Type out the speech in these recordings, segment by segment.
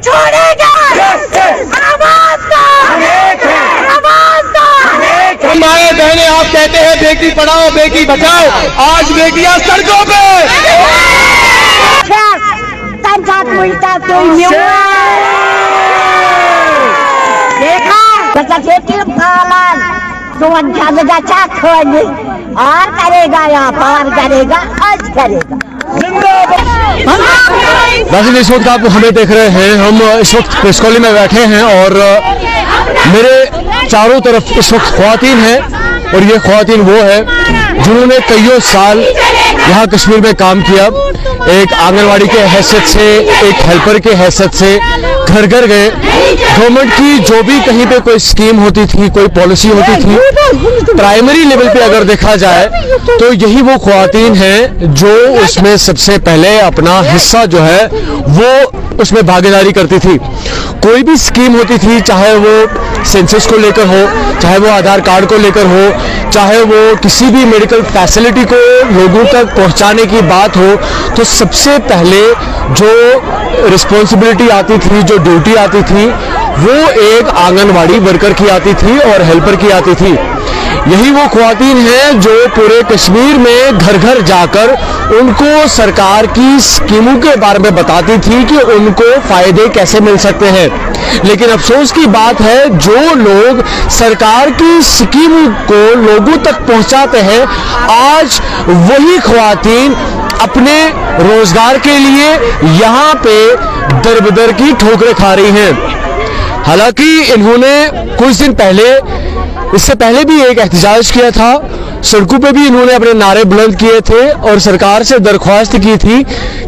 छोड़ेगा। माए बहने, आप कहते हैं बेटी पढ़ाओ बेटी बचाओ, आज बेटियां सड़कों पे। देखा और करेगा या पार करेगा, आज करेगा। वैसे इस वक्त आप हमें देख रहे हैं, हम इस वक्त प्रेस कॉलोनी में बैठे हैं और मेरे चारों तरफ इस वक्त ख्वातीन हैं और ये ख्वातीन वो है जिन्होंने कईयों साल यहाँ कश्मीर में काम किया। एक आंगनवाड़ी के हैसियत से, एक हेल्पर के हैसियत से घर घर गए। गवर्नमेंट की जो भी कहीं पे कोई स्कीम होती थी, कोई पॉलिसी होती थी, प्राइमरी लेवल पे अगर देखा जाए तो यही वो ख्वातीन हैं जो उसमें सबसे पहले अपना हिस्सा जो है वो उसमें भागीदारी करती थी। कोई भी स्कीम होती थी, चाहे वो सेंसस को लेकर हो, चाहे वो आधार कार्ड को लेकर हो, चाहे वो किसी भी मेडिकल फैसिलिटी को लोगों तक पहुंचाने की बात हो, तो सबसे पहले जो रिस्पॉन्सिबिलिटी आती थी, जो ड्यूटी आती थी, वो एक आंगनवाड़ी वर्कर की आती थी और हेल्पर की आती थी। यही वो ख्वातीन हैं जो पूरे कश्मीर में घर घर जाकर उनको सरकार की स्कीमों के बारे में बताती थी कि उनको फायदे कैसे मिल सकते हैं। लेकिन अफसोस की बात है, जो लोग सरकार की स्कीम को लोगों तक पहुंचाते हैं, आज वही ख्वातीन अपने रोजगार के लिए यहाँ पे दर-बदर की ठोकरें खा रही हैं। हालांकि इन्होंने कुछ दिन पहले, इससे पहले भी एक एहतजाज किया था, सड़कों पे भी इन्होंने अपने नारे बुलंद किए थे और सरकार से दरख्वास्त की थी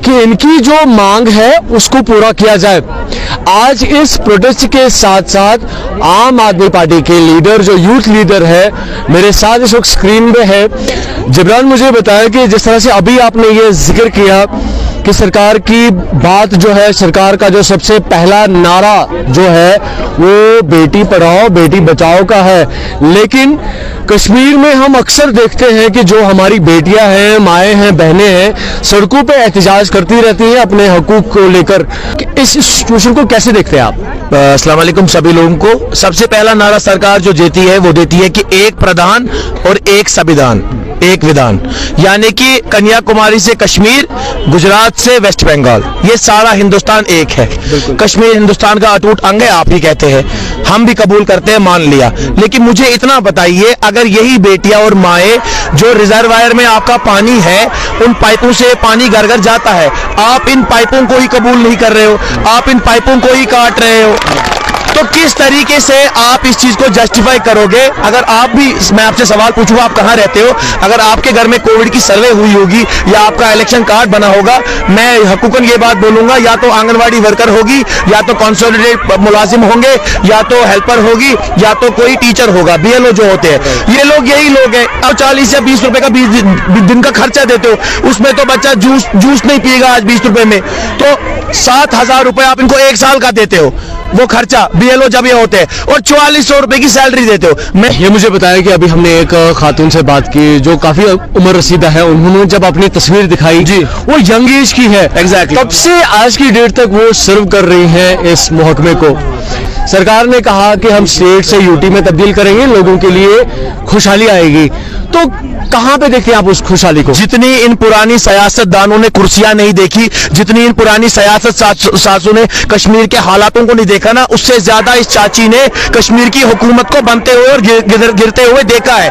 कि इनकी जो मांग है उसको पूरा किया जाए। आज इस प्रोटेस्ट के साथ साथ आम आदमी पार्टी के लीडर, जो यूथ लीडर है, मेरे साथ इस वक्त स्क्रीन पे है। जिब्रान, मुझे बताया कि जिस तरह से अभी आपने ये जिक्र किया कि सरकार की बात जो है, सरकार का जो सबसे पहला नारा जो है वो बेटी पढ़ाओ बेटी बचाओ का है, लेकिन कश्मीर में हम अक्सर देखते हैं कि जो हमारी बेटियां हैं, माएँ हैं, बहनें हैं, सड़कों पे एहतजाज करती रहती हैं अपने हकूक को लेकर। इस सिचुएशन को कैसे देखते हैं आप? अस्सलाम वालेकुम सभी लोगों को। सबसे पहला नारा सरकार जो देती है वो देती है कि एक प्रधान और एक संविधान, एक विधान, यानी कि कन्याकुमारी से कश्मीर, गुजरात से वेस्ट बंगाल, ये सारा हिंदुस्तान एक है। कश्मीर हिंदुस्तान का अटूट अंग है, आप ही कहते हैं, हम भी कबूल करते हैं, मान लिया। लेकिन मुझे इतना बताइए, अगर यही बेटियां और माएँ, जो रिजर्वायर में आपका पानी है, उन पाइपों से पानी घर घर जाता है, आप इन पाइपों को ही कबूल नहीं कर रहे हो, आप इन पाइपों को ही काट रहे हो, तो किस तरीके से आप इस चीज को जस्टिफाई करोगे? अगर आप भी, मैं आपसे सवाल पूछूंगा, आप कहां रहते हो, अगर आपके घर में कोविड की सर्वे हुई होगी या आपका इलेक्शन कार्ड बना होगा, मैं हकूकन ये बात बोलूंगा, या तो आंगनवाड़ी वर्कर होगी, या तो कंसोलिडेट मुलाजिम होंगे, या तो हेल्पर होगी, या तो कोई टीचर होगा, BLO जो होते हैं, ये लोग यही लोग हैं। और 40 या 20 रुपए का 20 दिन का खर्चा देते हो, उसमें तो बच्चा जूस नहीं पिएगा आज 20 रुपए में, तो 7,000 रुपए आप इनको 1 साल का देते हो, वो खर्चा BLO जब ये होते हैं, और 4400 रुपए की सैलरी देते हो। ये मुझे बताया कि अभी हमने एक खातून से बात की जो काफी उम्र रसीदा है, उन्होंने जब अपनी तस्वीर दिखाई जी, वो यंग एज की है, एग्जैक्टली, तब से आज की डेट तक वो सर्व कर रही है इस महकमे को। सरकार ने कहा कि हम स्टेट से UT में तब्दील करेंगे, लोगों के लिए खुशहाली आएगी, तो कहां पे देखते हैं आप उस खुशहाली को? जितनी इन पुरानी सियासतदानों ने कुर्सियां नहीं देखी, जितनी इन पुरानी सियासत सासों ने कश्मीर के हालातों को नहीं देखा ना, उससे ज्यादा इस चाची ने कश्मीर की हुकूमत को बनते हुए और गिरते हुए देखा है।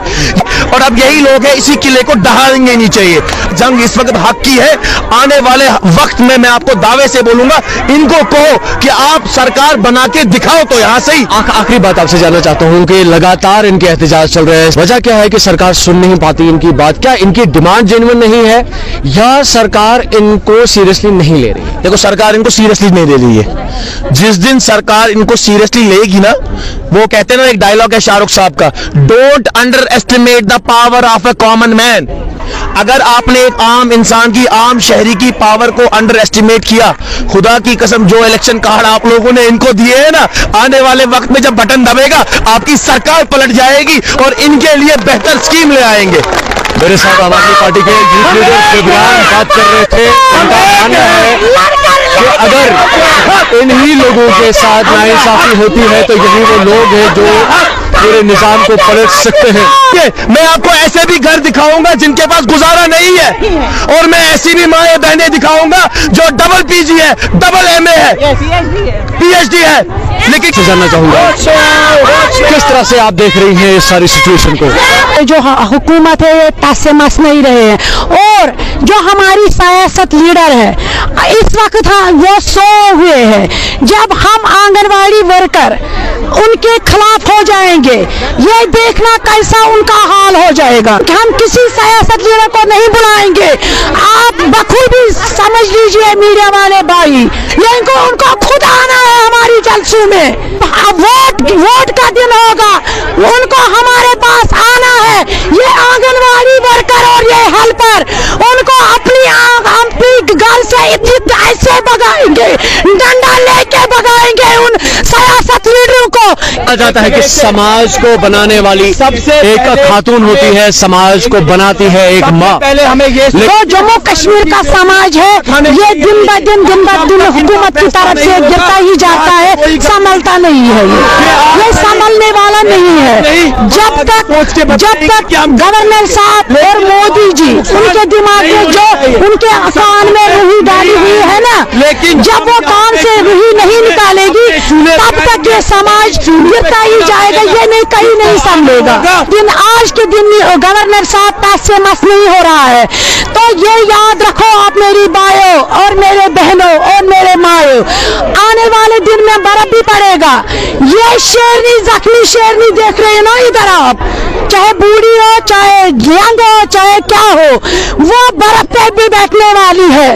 और अब यही लोग हैं, इसी किले को ढहाएंगे नहीं चाहिए। जंग इस वक्त हक की है, आने वाले वक्त में मैं आपको दावे से बोलूंगा, इनको कहो कि आप सरकार बना के दिखाओ तो यहां से ही। आखिरी बात आपसे जानना चाहता हूं कि लगातार इनके एहतजाज चल रहे हैं, वजह क्या है कि सरकार सुन नहीं पाती इनकी बात? क्या इनकी डिमांड जेन्युइन नहीं है या सरकार इनको सीरियसली नहीं ले रही है? देखो, सरकार इनको सीरियसली नहीं ले रही है। जिस दिन सरकार इनको सीरियसली लेगी ना, वो कहते हैं ना, एक डायलॉग है शाहरुख साहब का, don't under estimate the power of A common man. अगर आपने एक आम इंसान की, आम शहरी की पावर को अंडर एस्टिमेट किया, खुदा की कसम, जो इलेक्शन कार्ड आप लोगों ने इनको दिए हैं ना, आने वाले वक्त में जब बटन दबेगा आपकी सरकार पलट जाएगी और इनके लिए बेहतर स्कीम ले आएंगे। मेरे साथ आम आदमी पार्टी के यूथ लीडर जिब्रान बात कर रहे थे। उनका मानना है कि अगर इन्हीं लोगों के साथ नाइंसाफी होती है तो यही वो लोग हैं जो पूरे निजाम को पलट सकते हैं। मैं आपको ऐसे भी घर दिखाऊंगा जिनके पास गुजारा नहीं है, और मैं ऐसी भी माएं बहनें दिखाऊंगा जो डबल पीजी है, डबल एमए है, पीएचडी है, लेकिन जानना चाहूंगा किस तरह से आप देख रही हैं इस सारी सिचुएशन को। जो हुकूमत है ये टस से मस नहीं रहे हैं, और जो हमारी सियासत लीडर है इस वक्त वो सो हुए हैं। जब हम आंगनवाड़ी वर्कर उनके खिलाफ हो जाएंगे, ये देखना कैसा उनका हाल हो जाएगा। हम किसी सियासत लीडर को नहीं बुलाएंगे। आप बखूबी समझ लीजिए मीडिया वाले भाई, इनको उनको खुद आना है हमारी जलसों में। वोट का दिन होगा, उनको हमारे पास आना है। ये आंगनवाड़ी वर्कर और ये हेल्पर उनको अपनी घर से ऐसे भगाएंगे, डंडा लेके भगाएंगे उन सियासत लीडरों को। कहा जाता है कि समाज को बनाने वाली एक खातून होती है, समाज को बनाती है एक माँ। पहले हमें ये जो जम्मू कश्मीर का समाज है ये दिन ब दिन हुकूमत की तरफ से गिरता ही जाता है, संभलता नहीं है। ये संभलने वाला नहीं है। जब तक गवर्नर साहब और मोदी जी उनके दिमाग में जो उनके कान में रुई डाली हुई है ना, लेकिन जब वो कान से रुई नहीं निकालेगी तब तक ये समाज गिरता ही जाएगा। ये नहीं कहीं नहीं संभलेगा। आज के दिन गवर्नर साहब पास से मस नहीं हो रहा है, तो ये याद रखो आप मेरी भाइयों और मेरे बहनों और मेरे माओ, आने वाले दिन में बर्फ भी पड़ेगा। ये शेरनी जख्मी शेरनी देख रहे हैं ना इधर आप, चाहे बूढ़ी हो चाहे यंग हो चाहे क्या हो, वो बर्फ पे भी बैठने वाली है।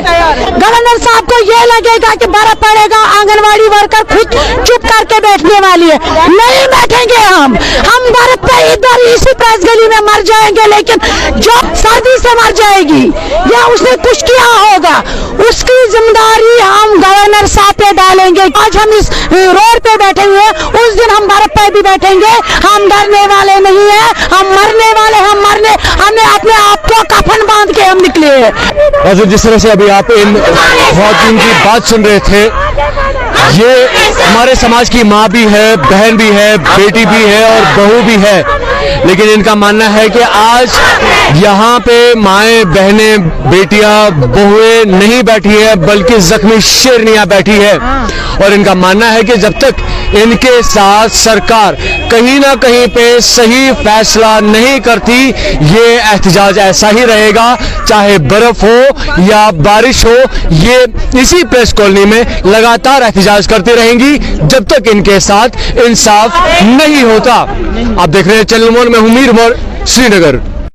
गवर्नर साहब को ये लगेगा कि बर्फ पड़ेगा, आंगनवाड़ी वर्कर खुद चुप करके बैठने वाली है। नहीं बैठेंगे हम बर्फ पे इधर इसी प्रेस गली में मर जाएंगे, लेकिन जो सर्दी से मर जाएगी या उसने कुछ किया होगा उसकी जिम्मेदारी हम गवर्नर साहब पे डालेंगे। आज हम इस रोड पे बैठे हुए हैं, उस दिन हम बर्फ पे भी बैठेंगे। हम डरने वाले नहीं है, हम मरने वाले, हमने अपने आप को कफन बांध के हम निकले हैं। और जिस तरह से अभी आप इन ख्वातीन की बात सुन रहे थे, ये हमारे समाज की माँ भी है, बहन भी है, बेटी भी है और बहू भी है, लेकिन इनका मानना है कि आज यहाँ पे माएँ बहनें बेटियां बहुएं नहीं बैठी है बल्कि जख्मी शेरनियां बैठी है। और इनका मानना है कि जब तक इनके साथ सरकार कहीं ना कहीं पे सही फैसला नहीं करती, ये एहतजाज ऐसा ही रहेगा, चाहे बर्फ हो या बारिश हो। ये इसी प्रेस कॉलोनी में लगातार एहतजाज करती रहेंगी जब तक इनके साथ इंसाफ नहीं होता। आप देख रहे हैं चैनल मोर में हूं मीर मोर, श्रीनगर।